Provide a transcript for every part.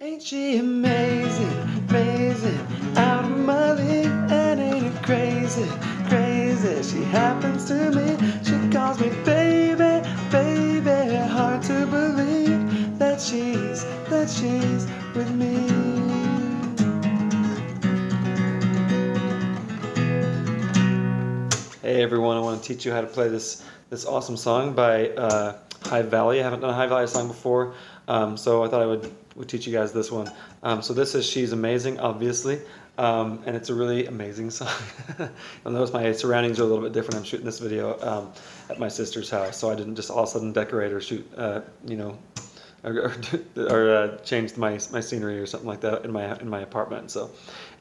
Ain't she amazing, amazing, out of my league, and ain't it crazy, crazy, she happens to me, she calls me baby, baby, hard to believe that she's with me. Hey everyone, I want to teach you how to play this awesome song by High Valley. I haven't done a High Valley song before, so I thought I would teach you guys this one. So this is She's Amazing, obviously, and it's a really amazing song. You'll notice my surroundings are a little bit different. I'm shooting this video at my sister's house, so I didn't just all of a sudden decorate or shoot, or change my scenery or something like that in my apartment. So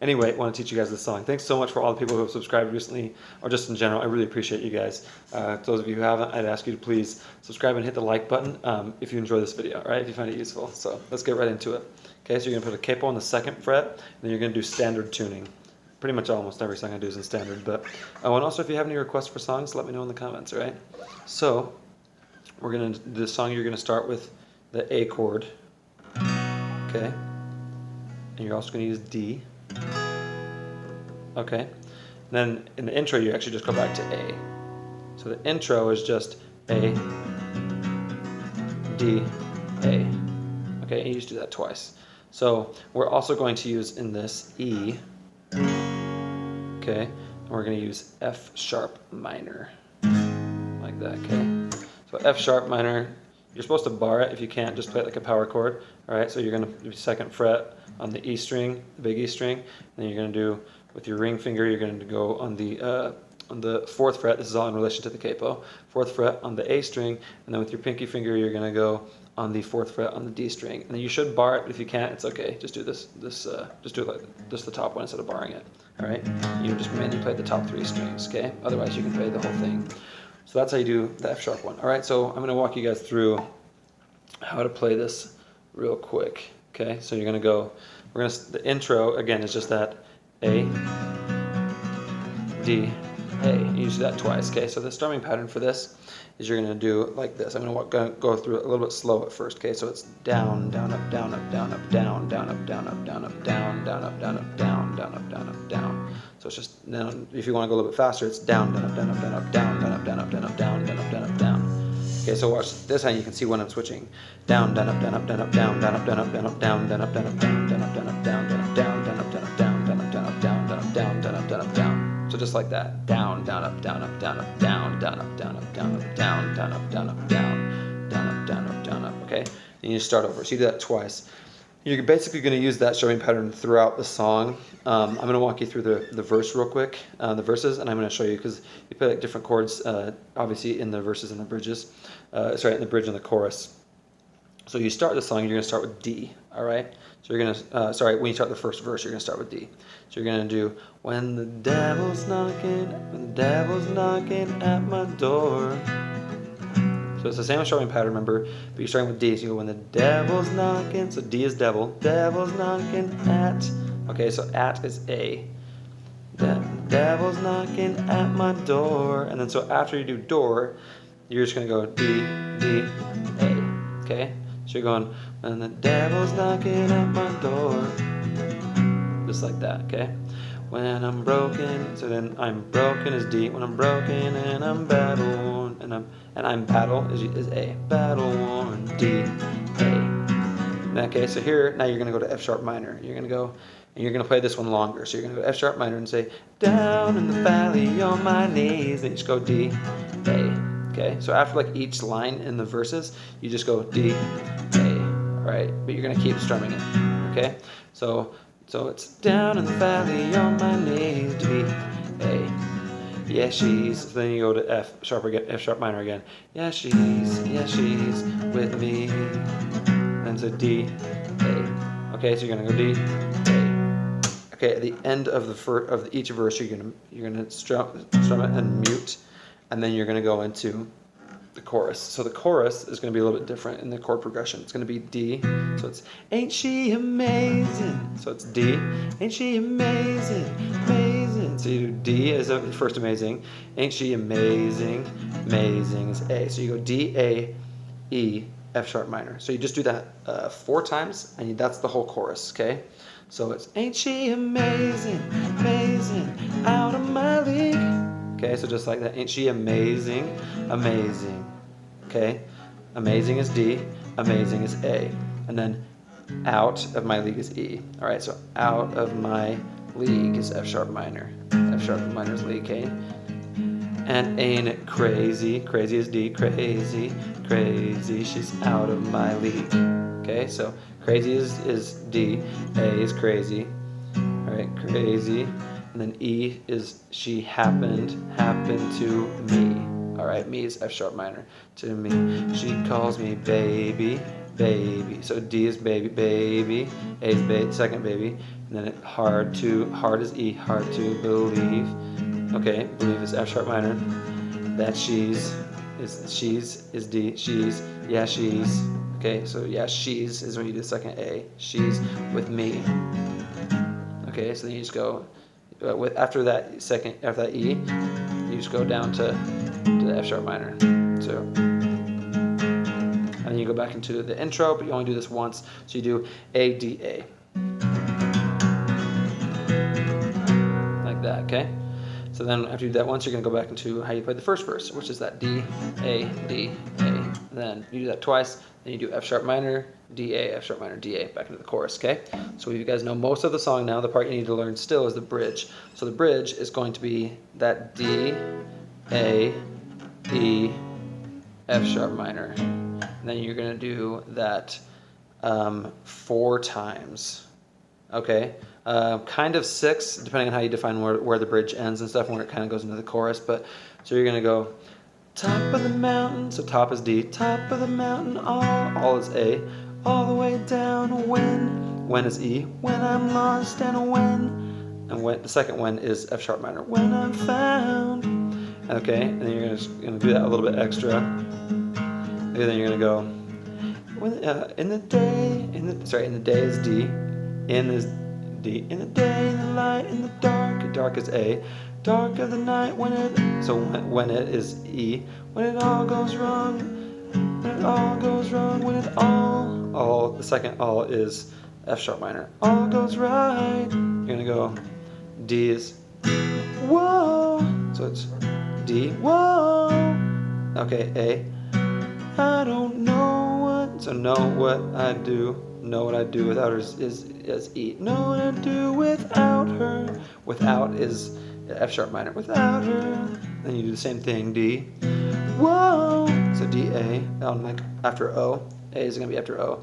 anyway, I want to teach you guys this song. Thanks so much for all the people who have subscribed recently, or just in general. I really appreciate you guys. Those of you who haven't, I'd ask you to please subscribe and hit the like button if you enjoy this video, all right? If you find it useful. So let's get right into it. Okay, so you're gonna put a capo on the 2nd fret, and then you're gonna do standard tuning. Pretty much almost every song I do is in standard, but and also if you have any requests for songs, let me know in the comments, all right? So we're gonna do this song. You're gonna start with the A chord, okay, and you're also going to use D, okay, and then in the intro you actually just go back to A. So the intro is just A, D, A, okay, and you just do that twice. So we're also going to use in this E, okay, and we're going to use F sharp minor, like that, okay. So F sharp minor, you're supposed to bar it. If you can't, just play it like a power chord. All right, so you're going to do 2nd fret on the E string, the big E string, and then you're going to do, with your ring finger, you're going to go on the 4th fret. This is all in relation to the capo. 4th fret on the A string, and then with your pinky finger, you're going to go on the 4th fret on the D string. And then you should bar it, but if you can't, it's okay. Just do this. Just do it like just the top one instead of barring it. All right, you just mainly play the top 3 strings. Okay, otherwise you can play the whole thing. So that's how you do the F sharp one. All right, so I'm going to walk you guys through how to play this real quick. Okay, so you're going to go, the intro again is just that A, D, A. You use that twice. Okay, so the strumming pattern for this is you're going to do like this. I'm going to go through it a little bit slow at first. Okay, so it's down, down, up, down, up, down, up, down, down, up, down, up, down, up, down, down, up, down, up, down, down, up, down, up, down. So it's just, now if you want to go a little bit faster, it's down, down, up, down, up, down, up, down, down, up, down, up, down, up, down, down, up, down, up, down. Okay, so watch this how you can see when I'm switching. Down, down, up, down, up, down, up, down, down, up, down, up, down, up, down, down, up, down, up, down, down, up, down, up, down, down, up, down, down, up, down, up, down, down, up, down, up, down, down, up, down, down, up, down, up, down. So just like that. Down, down, up, down, up, down, up, down, down, up, down, up, down, up, down, down, up, down, up, down, down, up, down, up, down, up. Okay? And you start over. So you do that twice. You're basically going to use that strumming pattern throughout the song. I'm going to walk you through the verse real quick, the verses, and I'm going to show you, because you play like different chords, obviously in the verses and the bridges, in the bridge and the chorus. So you start the song, you're going to start with D, all right? So you're going to, when you start the first verse, you're going to start with D. So you're going to do, when the devil's knocking at my door. So it's the same strumming pattern, remember, but you're starting with D. So you go, when the devil's knocking, so D is devil, devil's knocking at, okay, so at is A. The devil's knocking at my door, and then so after you do door, you're just going to go D, D, A, okay? So you're going, when the devil's knocking at my door, just like that, okay? When I'm broken, so then I'm broken is D. When I'm broken and I'm battle, and I'm battle is A. Battle worn, D, A. Okay, so here now you're gonna go to F sharp minor. You're gonna go and you're gonna play this one longer. So you're gonna go F sharp minor and say, down in the valley on my knees. Then you just go D, A. Okay, so after like each line in the verses, you just go D, A. All right, but you're gonna keep strumming it. Okay, so it's down in the valley on my knees, D, A. Yeah, she's. So then you go to F sharp again, F sharp minor again. Yeah, she's with me. Then so D, A. Okay, so you're gonna go D, A. Okay, at the end of each verse, you're gonna strum it and mute, and then you're gonna go into the chorus. So the chorus is going to be a little bit different in the chord progression. It's going to be D. So it's, ain't she amazing? So it's D. Ain't she amazing? Amazing. So you do D as a first amazing. Ain't she amazing? Amazing is A. So you go D, A, E, F sharp minor. So you just do that 4 times, and that's the whole chorus, okay? So it's, ain't she amazing, amazing, out of my league. Okay, so just like that, ain't she amazing, amazing. Okay, amazing is D, amazing is A, and then out of my league is E. All right, so out of my league is F sharp minor. F sharp minor is league, okay? And ain't it crazy? Crazy is D, crazy, crazy, she's out of my league. Okay, so crazy is D, A is crazy, all right, crazy, and then E is she happened to me. All right, me is F sharp minor, to me. She calls me baby, baby. So D is baby, baby, A is second baby, and then hard is E, hard to believe. Okay, believe is F sharp minor. That she's is D, she's, yeah, she's. Okay, so yeah, she's is when you do the second A. She's with me. Okay, so then you just go after that E, you just go down to the F sharp minor. So, and then you go back into the intro, but you only do this once. So you do A, D, A, like that. Okay. So then after you do that once, you're going to go back into how you played the first verse, which is that D, A, D, A. Then you do that twice, then you do F sharp minor, D, A, F sharp minor, D, A, back into the chorus, okay? So you guys know most of the song now. The part you need to learn still is the bridge. So the bridge is going to be that D, A, E, F sharp minor. And then you're going to do that 4 times, okay? Kind of 6, depending on how you define where the bridge ends and stuff, and where it kind of goes into the chorus. But so you're gonna go top of the mountain. So top is D. Top of the mountain, all is A. All the way down. When is E. When I'm lost and when the second when is F sharp minor. When I'm found. Okay, and then you're gonna do that a little bit extra. And then you're gonna go in the day is D. In is D. In the day, in the light, in the dark. Dark is A. Dark of the night when it is E. When it all goes wrong. When it all goes wrong. When it all the second all is F sharp minor. All goes right. You're gonna go D is whoa. So it's D whoa. Okay, A. I don't know what. So know what I do. Know what I do without her is E. Know what I do without her. Without is F sharp minor. Without her. Then you do the same thing, D. Whoa. So D, A. Like after O. A is going to be after O.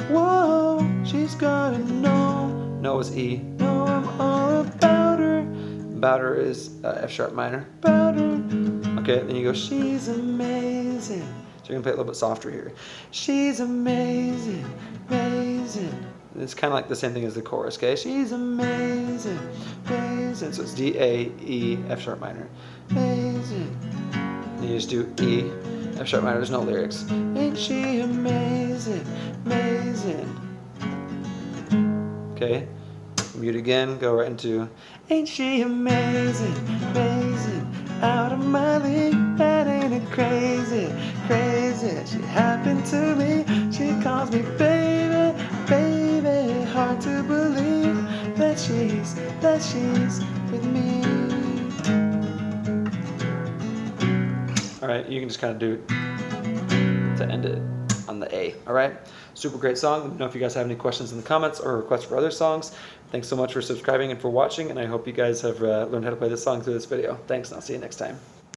Whoa. She's got to know. Know is E. Know I'm all about her. About her is F sharp minor. About her. Okay, then you go, she's amazing. You're going to play it a little bit softer here. She's amazing, amazing. It's kind of like the same thing as the chorus, okay? She's amazing, amazing. So it's D, A, E, F sharp minor. Amazing. And you just do E, F sharp minor. There's no lyrics. Ain't she amazing, amazing. Okay? Mute again. Go right into ain't she amazing, amazing. Out of my league, that ain't it crazy, crazy. She happened to me, she calls me baby, baby. Hard to believe that she's with me. All right, you can just kind of do it to end it on the A. All right, super great song. Let me know if you guys have any questions in the comments or requests for other songs. Thanks so much for subscribing and for watching, and I hope you guys have learned how to play this song through this video. Thanks, and I'll see you next time.